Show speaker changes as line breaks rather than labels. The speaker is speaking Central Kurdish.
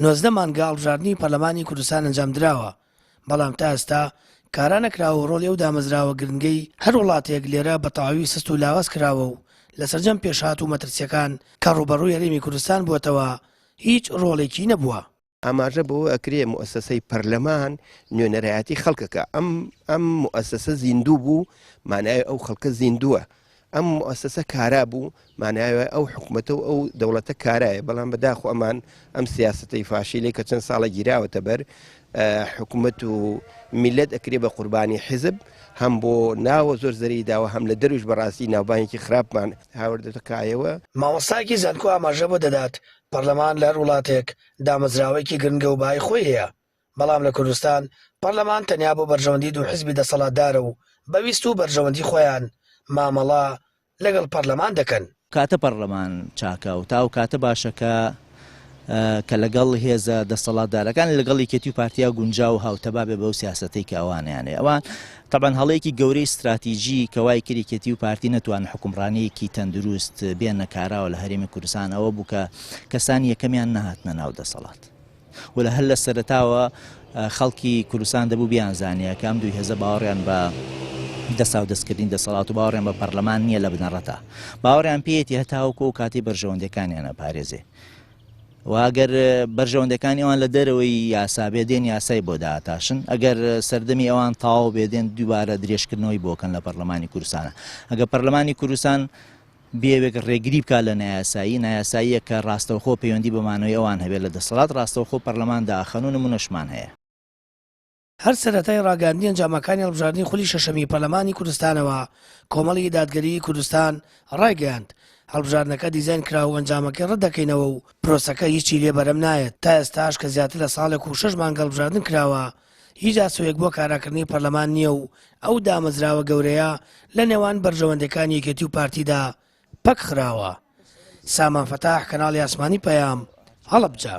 19 مانگە هەڵبژاردننی پەرلەمانی کوردستان ئەنجام درراوە، بەڵام تا ئێستا کارا نەکراوە ڕۆڵی ئەو دامەزراوە گرنگەی هەر وڵاتێک لێرە بە تەواوی سست و لاواز کراوە و لە سەرجەم پێشهات و مەترسیەکان کە ڕوبەڕووی هەرێمی کوردستان بووەتەوە هیچ ڕۆڵێکی نەبووە.
ئاماژە بۆ ئەکرێ مؤسسەی پەرلەمان نوێنەرایەتی خەڵکەکە ئەم مؤسسە زیندوو بوو، مانایە ئەو خەڵکە زیندووە. ئەم مؤسسە کارا بوو، مانایە ئەو حکوومەتە و ئەو دەوڵەتە کارایە، بەڵام بەداخۆ ئەمان ئەم سیاسەتەی فاشیلەی کە چەند ساڵە گیراوەتە بەر حکوومەت و میلەت ئەکرێ بە قوربانی حیزب، هەم بۆ ناوە زۆر زەری داوە، هەم لە دەروش بەڕاستی ناوبانێکی خراپمان هاوردەکایەوە.
مامۆستایەکی زانکۆ ئاماژە بۆ دەدات پەرلەمان لە هەر وڵاتێک دامەزراوەیەکی گرنگە و بای خۆی هەیە، بەڵام لە کوردستان پەرلەمان تەنیا بۆ بەرژەوەندی دوو حیزبی دەسەڵاتدارە و بەویست و بەرژەوەندی خۆیان مامەڵا لەگەڵ پەرلەمان دەکەن.
کاتە پەرلەمان چاکە و تا و کاتە باشەکە کە لەگەڵ هێزە دەسەڵاتدارەکان لەگەڵ یەکێتی و پارتیا گونجا و هاوتەبا بێ بەو سیاسەتەی کە ئەوانیانێ. ئەوان طبعاً هەڵەیەکی گەورەی استراتیژی کەوای کرد یەکێتی و پارتی نەتوان حکومڕانیەکی تەندروست بێنە کاراوە لە هەرێمی کوردستان، ئەوە بوو کە کەسانی یەکەمیان نەهاتنە ناو دەسەڵات و لە هەر لە سەرەتاوە خەڵکی کوردستان دەبوو بیانزانیە کە ئەم دوو هێزە باوەڕیان بە دەسا و دەستکردین دەسەڵات و باوەڕیان بە پەرلەمان نییە لە بنەڕەتە، باوەڕیان پێیەتی هەتاوەکو و کاتی بەرژەوەندەکانیانە پارێزێ و ئەگەر بەرژەوەندەکانی ئەوان لە دەرەوەی یاسا بێدێن یاسای بۆ داهاتاشن، ئەگەر سەردەمی ئەوان تاو بێدێن دووبارە درێژکردنەوەی بۆکەن لە پەرلەمانی کوردستانە. ئەگەر پەرلەمانی کوردستان بێوێک ڕێگری بکات لە نایاساییە کە ڕاستەوخۆ پەیوەندی بەمانەوەی ئەوان هەبێت لە دەسەڵات، ڕاستەوخۆ پەرلەمان داخەن و نمونەشمان هەیە.
هەر سەرەتای ڕاگەاندنی ئەنجامەکانی هەڵبژاردننی خولی شەشەمی پەرلەمانی کوردستانەوە کۆمەڵی دادگەری کوردستان ڕایگەیاند هەڵبژاردنەکە دیزاین کراوە و ئەنجامەکەی ڕەت دەکەینەوە و پرۆسەکە هیچی لێ بەرەم نایەت. تا ئێستاش کە زیاتر لە ساڵێک و 6 مانگە هەڵبژاردن کراوە، هیچ ئاسۆیەک بۆ کاراکردنی پەرلەمان نییە و ئەو دامەزراوە گەورەیە لە نێوان بەرژەوەندەکانی یەکێتی و پارتیدا پەک خراوە. سامان فەتاح، کەناڵی ئاسمانی پەیام، هەڵەبجە.